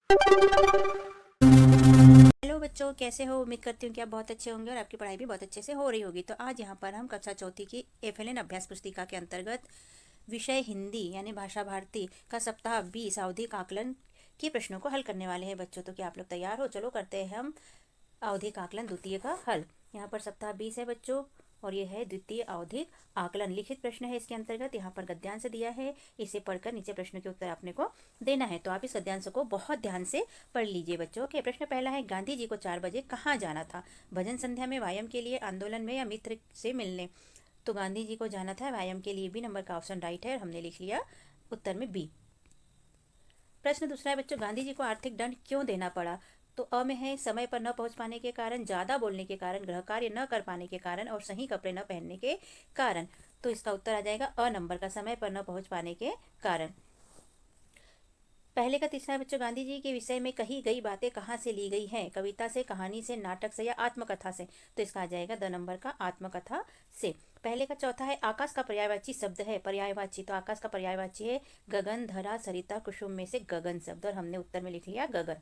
Hello बच्चों, कैसे हो? उम्मीद करती हूँ कि आप बहुत अच्छे होंगे और आपकी पढ़ाई भी बहुत अच्छे से हो रही होगी। तो आज यहाँ पर हम कक्षा चौथी की एफएलएन अभ्यास पुस्तिका के अंतर्गत विषय हिंदी यानी भाषा भारती का सप्ताह 20 आवधिक आकलन के प्रश्नों को हल करने वाले हैं बच्चों। तो क्या आप लोग तैयार हो? चलो करते हैं हम आवधिक आकलन द्वितीय का हल। यहाँ पर सप्ताह 20 है बच्चों और ये है द्वितीय आवधिक आकलन। लिखित प्रश्न है इसके अंतर्गत। यहाँ पर गद्यांश दिया है, इसे पढ़कर नीचे प्रश्न के उत्तर आपने को देना है। तो आप इस गद्यांश को बहुत ध्यान से पढ़ लीजिए बच्चों। के प्रश्न पहला है, गांधी जी को 4 बजे कहाँ जाना था? भजन संध्या में, व्यायाम के लिए, आंदोलन में या मित्र से मिलने? तो गांधी जी को जाना था व्यायाम के लिए। बी नंबर का ऑप्शन राइट है और हमने लिख लिया उत्तर में बी। प्रश्न दूसरा है बच्चों, गांधी जी को आर्थिक दंड क्यों देना पड़ा? तो अ में है समय पर न पहुंच पाने के कारण, ज्यादा बोलने के कारण, गृह कार्य न कर पाने के कारण और सही कपड़े न पहनने के कारण। तो इसका उत्तर आ जाएगा अ नंबर का, समय पर न पहुंच पाने के कारण। पहले का तीसरा है बच्चों, गांधी जी के विषय में कही गई बातें कहाँ से ली गई हैं? कविता से, कहानी से, नाटक से या आत्मकथा से? तो इसका आ जाएगा द नंबर का, आत्मकथा से। पहले का चौथा है, आकाश का पर्यायवाची शब्द है। पर्यायवाची, तो आकाश का पर्यायवाची है गगन, धरा, सरिता, कुसुम में से गगन शब्द और हमने उत्तर में लिख लिया गगन।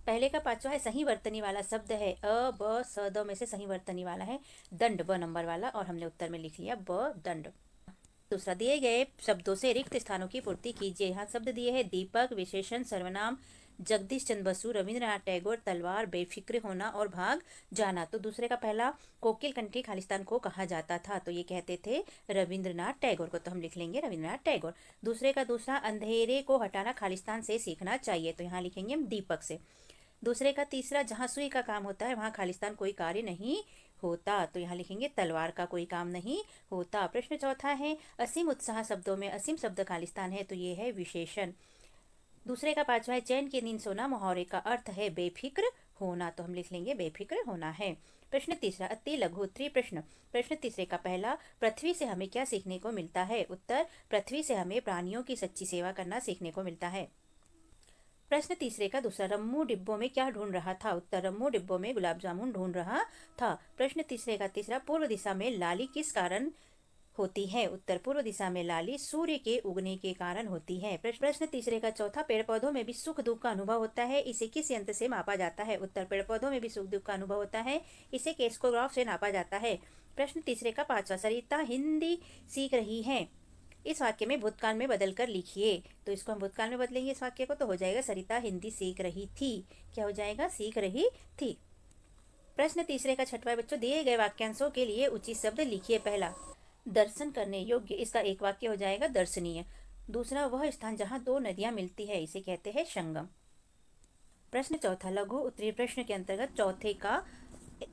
पहले का पांचवा है, सही वर्तनी वाला शब्द है। अ ब स द में से सही वर्तनी वाला है दंड, ब नंबर वाला और हमने उत्तर में लिख लिया ब दंड। दूसरा, दिए गए शब्दों से रिक्त स्थानों की पूर्ति कीजिए। यहाँ शब्द दिए हैं दीपक, विशेषण, सर्वनाम, जगदीश चंद्र बसु, रविंद्रनाथ टैगोर, तलवार, बेफिक्र होना और भाग जाना। तो दूसरे का पहला, कोकिल कंठी खालिस्तान को कहा जाता था? तो ये कहते थे रविंद्रनाथ टैगोर को, तो हम लिख लेंगे रविंद्रनाथ टैगोर। दूसरे का दूसरा, अंधेरे को हटाना खालिस्तान से सीखना चाहिए। तो यहाँ लिखेंगे हम दीपक से। दूसरे का तीसरा, जहाँ सुई का काम होता है वहाँ खालिस्तान कोई कार्य नहीं होता। तो यहाँ लिखेंगे तलवार का कोई काम नहीं होता। प्रश्न चौथा है, असीम उत्साह शब्दों में असीम शब्द खालिस्तान है। तो ये है विशेषण। दूसरे का पांचवा है, चैन की नींद सोना मुहावरे का अर्थ है बेफिक्र होना। तो हम लिख लेंगे बेफिक्र होना है। प्रश्न तीसरा, अति लघु प्रश्न। प्रश्न तीसरे का पहला, पृथ्वी से हमें क्या सीखने को मिलता है? उत्तर, पृथ्वी से हमें प्राणियों की सच्ची सेवा करना सीखने को मिलता है। प्रश्न तीसरे का दूसरा, रम्मू डिब्बों में क्या ढूंढ रहा था? उत्तर, रम्मू डिब्बों में गुलाब जामुन ढूंढ रहा था। प्रश्न तीसरे का तीसरा, पूर्व दिशा में लाली किस कारण होती है? उत्तर, पूर्व दिशा में लाली सूर्य के उगने के कारण होती है। प्रश्न तीसरे का चौथा, पेड़ पौधों में भी सुख दुख का अनुभव होता है, इसे किस यंत्र से मापा जाता है? उत्तर, पेड़ पौधों में भी सुख दुख का अनुभव होता है, इसे केस्कोग्राफ से नापा जाता है। प्रश्न तीसरे का पांचवा, सरिता हिंदी सीख रही है, इस वाक्य में भूतकाल में बदल कर लिखिए। तो इसको हम भूतकाल में बदलेंगे इस वाक्य को, तो हो जाएगा सरिता हिंदी सीख रही थी। क्या हो जाएगा? सीख रही थी। प्रश्न तीसरे का छठवां बच्चों, दिए गए वाक्यांशों के लिए उचित शब्द लिखिए। पहला, दर्शन करने योग्य, इसका एक वाक्य हो जाएगा दर्शनीय। दूसरा, वह स्थान जहाँ दो नदियां मिलती है, इसे कहते हैं संगम। प्रश्न चौथा, लघु उत्तरीय प्रश्न के अंतर्गत चौथे का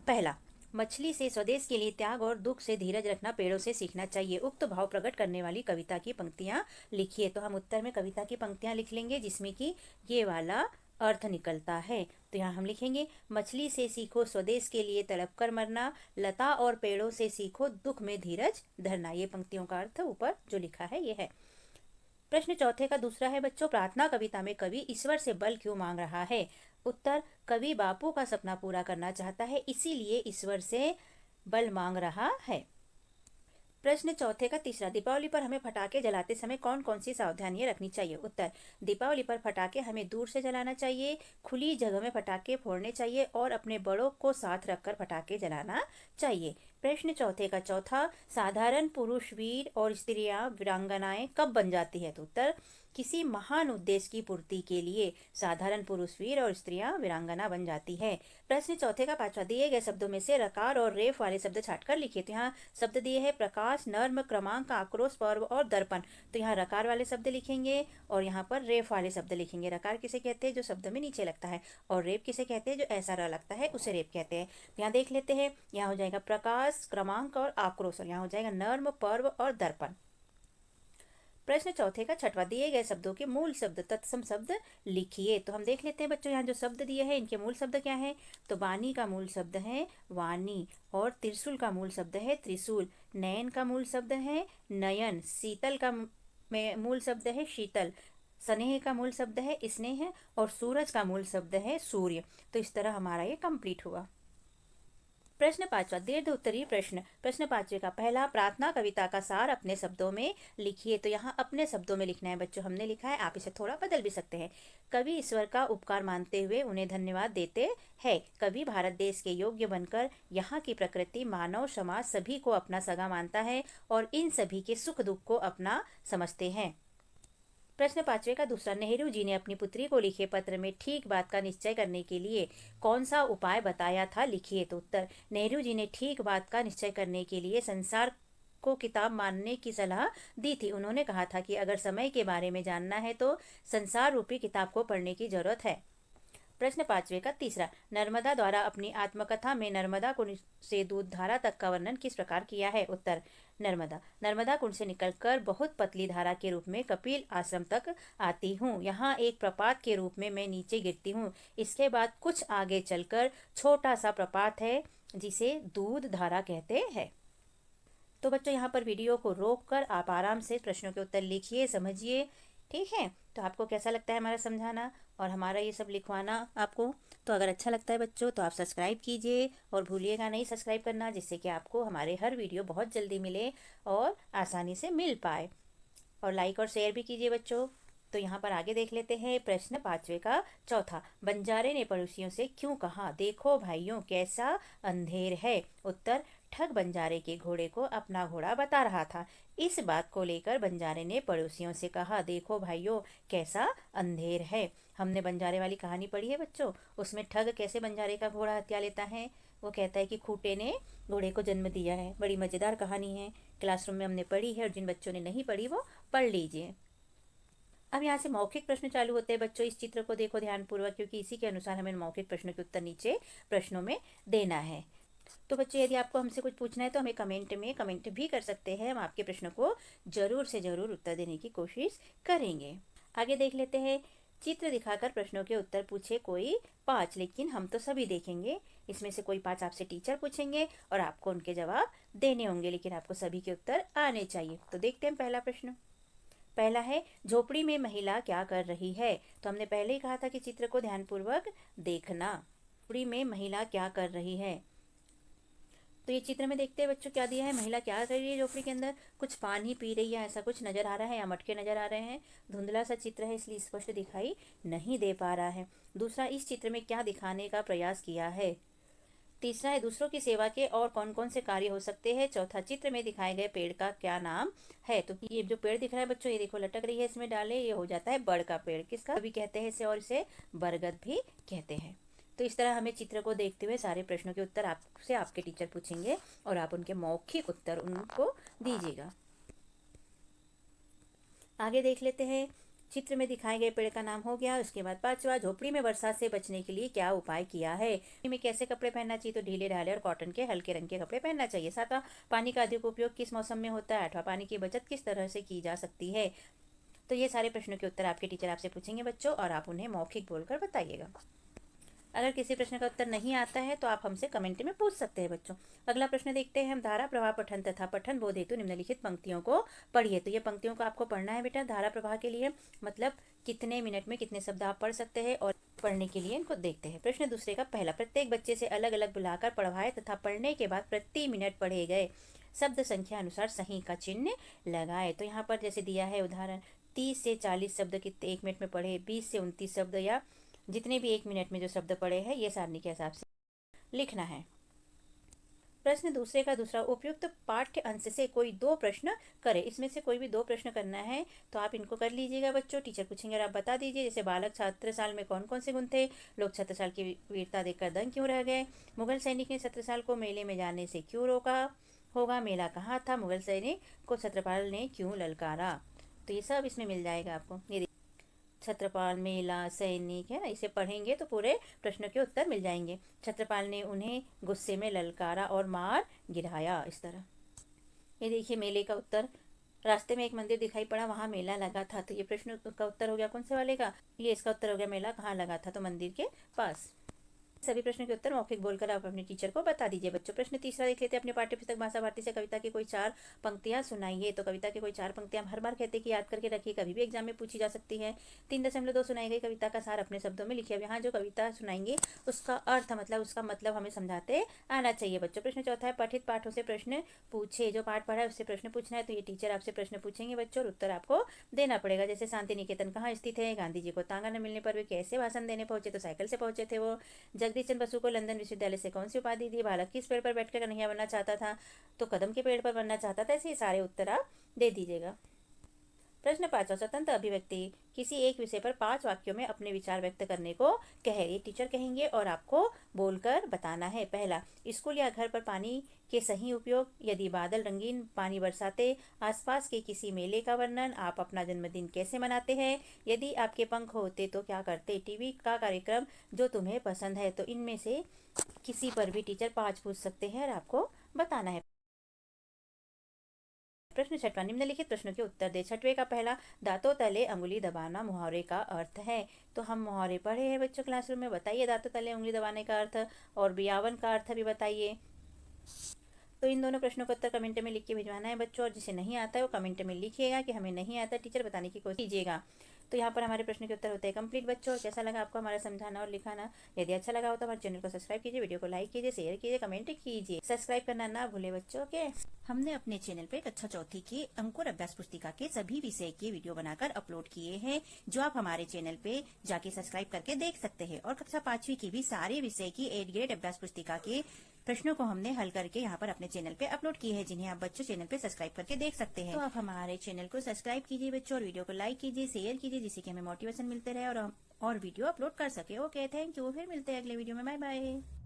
पहला, मछली से स्वदेश के लिए त्याग और दुख से धीरज रखना पेड़ों से सीखना चाहिए। उक्त भाव प्रकट करने वाली कविता की पंक्तियां लिखिए। तो हम उत्तर में कविता की पंक्तियां लिख लेंगे जिसमें कि ये वाला अर्थ निकलता है। तो यहाँ हम लिखेंगे, मछली से सीखो स्वदेश के लिए तड़प कर मरना, लता और पेड़ों से सीखो दुख में धीरज धरना। ये पंक्तियों का अर्थ ऊपर जो लिखा है ये है। प्रश्न चौथे का दूसरा है बच्चों, प्रार्थना कविता में कवि ईश्वर से बल क्यों मांग रहा है? उत्तर, कवि बापू का सपना पूरा करना चाहता है, इसीलिए ईश्वर से बल मांग रहा है। प्रश्न चौथे का तीसरा, दीपावली पर हमें पटाखे जलाते समय कौन कौन सी सावधानियां रखनी चाहिए? उत्तर, दीपावली पर पटाखे हमें दूर से जलाना चाहिए, खुली जगह में पटाखे फोड़ने चाहिए और अपने बड़ों को साथ रखकर पटाखे जलाना चाहिए। प्रश्न चौथे का चौथा, साधारण पुरुष वीर और स्त्रियां वीरांगनाएं कब बन जाती है? तो उत्तर, किसी महान उद्देश्य की पूर्ति के लिए साधारण पुरुष वीर और स्त्रियां वीरांगना बन जाती है। प्रश्न चौथे का पांचवा, दिए गए शब्दों में से रकार और रेफ वाले शब्द छांटकर लिखिए। तो यहाँ शब्द दिए हैं प्रकाश, नर्म, क्रमांक, आक्रोश, पर्व और दर्पण। तो यहाँ रकार वाले शब्द लिखेंगे और यहाँ पर रेफ वाले शब्द लिखेंगे। रकार किसे कहते हैं? जो शब्द में नीचे लगता है। और रेप किसे कहते हैं? जो ऐसा लगता है उसे रेप कहते हैं। तो यहाँ देख लेते हैं, यहाँ हो जाएगा प्रकाश, क्रमांक और आक्रोश और यहाँ हो जाएगा नर्म, पर्व और दर्पण। प्रश्न चौथे का छठवां, दिए गए शब्दों के मूल शब्द तत्सम शब्द लिखिए। तो हम देख लेते हैं बच्चों, यहाँ जो शब्द दिए हैं इनके मूल शब्द क्या है? तो वाणी का मूल शब्द है वाणी और त्रिशूल का मूल शब्द है त्रिशूल, नयन का मूल शब्द है नयन, शीतल का मूल शब्द है शीतल, स्नेह का मूल शब्द है स्नेह और सूरज का मूल शब्द है सूर्य। तो इस तरह हमारा ये कंप्लीट हुआ। प्रश्न 5वां दीर्घ उत्तरीय प्रश्न। प्रश्न 5वें का पहला, प्रार्थना कविता का सार अपने शब्दों में लिखिए। तो यहाँ अपने शब्दों में लिखना है बच्चों, हमने लिखा है, आप इसे थोड़ा बदल भी सकते हैं। कवि ईश्वर का उपकार मानते हुए उन्हें धन्यवाद देते हैं। कवि भारत देश के योग्य बनकर यहाँ की प्रकृति, मानव समाज सभी को अपना सगा मानता है और इन सभी के सुख दुख को अपना समझते हैं। प्रश्न 5वें का दूसरा, नेहरू जी ने अपनी पुत्री को लिखे पत्र में ठीक बात का निश्चय करने के लिए कौन सा उपाय बताया था, लिखिए। तो उत्तर, नेहरू जी ने ठीक बात का निश्चय करने के लिए संसार को किताब मानने की सलाह दी थी। उन्होंने कहा था कि अगर समय के बारे में जानना है तो संसार रूपी किताब को पढ़ने की जरूरत है। प्रश्न 5वें का तीसरा, नर्मदा द्वारा अपनी आत्मकथा में नर्मदा कुंड से दूध धारा तक का वर्णन किस प्रकार किया है। उत्तर, नर्मदा कुंड से निकलकर बहुत पतली धारा के रूप में कपिल आश्रम तक आती हूँ। यहाँ एक प्रपात के रूप में मैं नीचे गिरती हूँ। इसके बाद कुछ आगे चलकर छोटा सा प्रपात है जिसे दूध धारा कहते हैं। तो बच्चों यहाँ पर वीडियो को रोककर आप आराम से प्रश्नों के उत्तर लिखिए, समझिए, ठीक है। तो आपको कैसा लगता है हमारा समझाना और हमारा ये सब लिखवाना आपको? तो अगर अच्छा लगता है बच्चों तो आप सब्सक्राइब कीजिए और भूलिएगा नहीं सब्सक्राइब करना, जिससे कि आपको हमारे हर वीडियो बहुत जल्दी मिले और आसानी से मिल पाए। और लाइक और शेयर भी कीजिए बच्चों। तो यहाँ पर आगे देख लेते हैं प्रश्न 5वें का चौथा, बंजारे ने पड़ोसियों से क्यों कहा, देखो भाइयों कैसा अंधेर है। उत्तर, ठग बंजारे के घोड़े को अपना घोड़ा बता रहा था। इस बात को लेकर बंजारे ने पड़ोसियों से कहा, देखो भाइयों कैसा अंधेर है। हमने बंजारे वाली कहानी पढ़ी है बच्चों, उसमें ठग कैसे बंजारे का घोड़ा हत्या लेता है। वो कहता है कि खूंटे ने घोड़े को जन्म दिया है। बड़ी मज़ेदार कहानी है, क्लासरूम में हमने पढ़ी है और जिन बच्चों ने नहीं पढ़ी वो पढ़ लीजिए। अब यहाँ से मौखिक प्रश्न चालू होते हैं बच्चों। इस चित्र को देखो ध्यानपूर्वक, क्योंकि इसी के अनुसार हमें मौखिक प्रश्नों के उत्तर नीचे प्रश्नों में देना है। तो बच्चों यदि आपको हमसे कुछ पूछना है तो हमें कमेंट भी कर सकते हैं। हम आपके प्रश्नों को जरूर से जरूर उत्तर देने की कोशिश करेंगे। आगे देख लेते हैं, चित्र दिखाकर प्रश्नों के उत्तर पूछे कोई 5, लेकिन हम तो सभी देखेंगे। इसमें से कोई 5 आपसे टीचर पूछेंगे और आपको उनके जवाब देने होंगे, लेकिन आपको सभी के उत्तर आने चाहिए। तो देखते हैं पहला प्रश्न। पहला है, झोपड़ी में महिला क्या कर रही है। तो हमने पहले ही कहा था कि चित्र को ध्यानपूर्वक देखना। झोपड़ी में महिला क्या कर रही है। तो ये चित्र में देखते हैं बच्चों क्या दिया है, महिला क्या कर रही है झोपड़ी के अंदर, कुछ पानी पी रही है, ऐसा कुछ नजर आ रहा है, या मटके नजर आ रहे हैं। धुंधला सा चित्र है इसलिए स्पष्ट दिखाई नहीं दे पा रहा है। दूसरा, इस चित्र में क्या दिखाने का प्रयास किया है। तीसरा है, दूसरों की सेवा के और कौन कौन से कार्य हो सकते हैं। चौथा, चित्र में दिखाए गए पेड़ का क्या नाम है। तो ये जो पेड़ दिख रहा है बच्चों, ये देखो लटक रही है, इसमें डाले, ये हो जाता है बड़ का पेड़। किसका भी कहते हैं इसे, और इसे बरगद भी कहते हैं। तो इस तरह हमें चित्र को देखते हुए सारे प्रश्नों के उत्तर आपसे आपके टीचर पूछेंगे और आप उनके मौखिक उत्तर उनको दीजिएगा। आगे देख लेते हैं, चित्र में दिखाए गए पेड़ का नाम हो गया। उसके बाद 5वां, झोपड़ी में बरसात से बचने के लिए क्या उपाय किया है। में कैसे कपड़े पहनना चाहिए, तो ढीले ढाले और कॉटन के हल्के रंग के कपड़े पहनना चाहिए। 7वां, पानी का अधिक उपयोग किस मौसम में होता है। 8वां, पानी की बचत किस तरह से की जा सकती है। तो ये सारे प्रश्नों के उत्तर आपके टीचर आपसे पूछेंगे बच्चों और आप उन्हें मौखिक बोलकर बताइएगा। अगर किसी प्रश्न का उत्तर नहीं आता है तो आप हमसे कमेंट में पूछ सकते हैं बच्चों। अगला प्रश्न देखते हैं हम, धारा प्रवाह पठन तथा पठन बोध हेतु निम्नलिखित पंक्तियों को पढ़िए। तो ये पंक्तियों को आपको पढ़ना है बेटा धारा प्रवाह के लिए, मतलब कितने मिनट में कितने शब्द आप पढ़ सकते हैं, और पढ़ने के लिए इनको देखते हैं। प्रश्न दूसरे का पहला, प्रत्येक बच्चे से अलग अलग बुलाकर पढ़वाए तथा पढ़ने के बाद प्रति मिनट पढ़े गए शब्द संख्या अनुसार सही का चिन्ह लगाए। तो यहाँ पर जैसे दिया है उदाहरण, 30 से 40 शब्द कितने 1 मिनट में पढ़े, 20 से 29 शब्द, या जितने भी 1 मिनट में जो शब्द पढ़े हैं ये सारणी के हिसाब से लिखना है। प्रश्न दूसरे का दूसरा, उपयुक्त पाठ्य अंश से कोई 2 प्रश्न करें। इसमें से कोई भी 2 प्रश्न करना है तो आप इनको कर लीजिएगा बच्चों। टीचर पूछेंगे और आप बता दीजिए। जैसे बालक छत्रसाल में कौन कौन से गुण थे, लोग छत्रसाल की वीरता देखकर दंग क्यों रह गए, मुगल सैनिक ने छत्रसाल को मेले में जाने से क्यों रोका होगा, मेला कहाँ था, मुगल सैनिक को छत्रपाल ने क्यों ललकारा। तो ये सब इसमें मिल जाएगा आपको। ये छत्रपाल, मेला, सैनिक, है ना, इसे पढ़ेंगे तो पूरे प्रश्नों के उत्तर मिल जाएंगे। छत्रपाल ने उन्हें गुस्से में ललकारा और मार गिराया, इस तरह। ये देखिए मेले का उत्तर, रास्ते में एक मंदिर दिखाई पड़ा, वहाँ मेला लगा था। तो ये प्रश्न का उत्तर हो गया कौन से वाले का, ये इसका उत्तर हो गया, मेला कहाँ लगा था, तो मंदिर के पास। सभी प्रश्नों के उत्तर मौखिक बोलकर आप अपने टीचर को बता दीजिए बच्चों। प्रश्न तीसरा देख लेते हैं। अपने पाठ्य पुस्तक भाषा भारती से कविता की कोई 4 पंक्तियां सुनाइए। तो कविता की कोई 4 पंक्तियां हर बार कहते कि याद करके रखिए, कभी भी एग्जाम में पूछी जा सकती है। 3.2 सुनाई गई कविता का सार अपने शब्दों में लिखिए। अब यहाँ जो कविता सुनाएंगे उसका अर्थ उसका मतलब हमें समझाते आना चाहिए बच्चों। प्रश्न चौथा है, पठित पाठों से प्रश्न पूछे। जो पाठ पढ़ा है उससे प्रश्न पूछना है। तो ये टीचर आपसे प्रश्न पूछेंगे बच्चों और उत्तर आपको देना पड़ेगा। जैसे शांति निकेतन कहाँ स्थित है, गांधी जी को तांगा न मिलने पर वे कैसे भाषण देने पहुंचे, तो साइकिल से पहुंचे थे वो। जगदीश चंद्र बसु को लंदन विश्वविद्यालय से कौन सी उपाधि दी। बालक किस पेड़ पर बैठकर कन्हैया बनना चाहता था, तो कदम के पेड़ पर बनना चाहता था। ऐसे सारे उत्तर आप दे दीजिएगा। प्रश्न 5, स्वतंत्र अभिव्यक्ति। किसी एक विषय पर 5 वाक्यों में अपने विचार व्यक्त करने को कहे। ये टीचर कहेंगे और आपको बोलकर बताना है। पहला, स्कूल या घर पर पानी के सही उपयोग। यदि बादल रंगीन पानी बरसाते। आसपास के किसी मेले का वर्णन। आप अपना जन्मदिन कैसे मनाते हैं। यदि आपके पंख होते तो क्या करते। टीवी का कार्यक्रम जो तुम्हें पसंद है। तो इनमें से किसी पर भी टीचर 5 पूछ सकते हैं और आपको बताना है। प्रश्न 6, निम्नलिखित प्रश्नों के उत्तर दे। 6वें का पहला, दांतों तले अंगुली दबाना मुहावरे का अर्थ है। तो हम मुहावरे पढ़े हैं बच्चों क्लासरूम में, बताइए दांतों तले उंगली दबाने का अर्थ और बियावन का अर्थ भी बताइए। तो इन दोनों प्रश्नों का उत्तर कमेंट में लिख के भिजवाना है बच्चों, और जिसे नहीं आता है वो कमेंट में लिखिएगा कि हमें नहीं आता, टीचर बताने की कोशिश कीजिएगा। तो यहाँ पर हमारे प्रश्न के उत्तर होते हैं कंप्लीट बच्चों। और कैसा लगा आपको हमारा समझाना और लिखाना। यदि अच्छा लगा हो तो हमारे चैनल को सब्सक्राइब कीजिए, वीडियो को लाइक कीजिए, शेयर कीजिए, कमेंट कीजिए। सब्सक्राइब करना ना भूले बच्चों के। हमने अपने चैनल पे कक्षा चौथी की अंकुर अभ्यास पुस्तिका के सभी विषय के वीडियो बनाकर अपलोड किए हैं, जो आप हमारे चैनल पे जाके सब्सक्राइब करके देख सकते हैं। और कक्षा 5वीं की भी सारे विषय की 8 ग्रेड अभ्यास पुस्तिका के प्रश्नों को हमने हल करके यहाँ पर अपने चैनल पे अपलोड किए हैं, जिन्हें आप बच्चों चैनल पे सब्सक्राइब करके देख सकते हैं। तो आप हमारे चैनल को सब्सक्राइब कीजिए बच्चों, और वीडियो को लाइक कीजिए, शेयर कीजिए, जिससे कि हमें मोटिवेशन मिलते रहे और वीडियो अपलोड कर सके। Okay, thank you. फिर मिलते हैं अगले वीडियो में। Bye bye.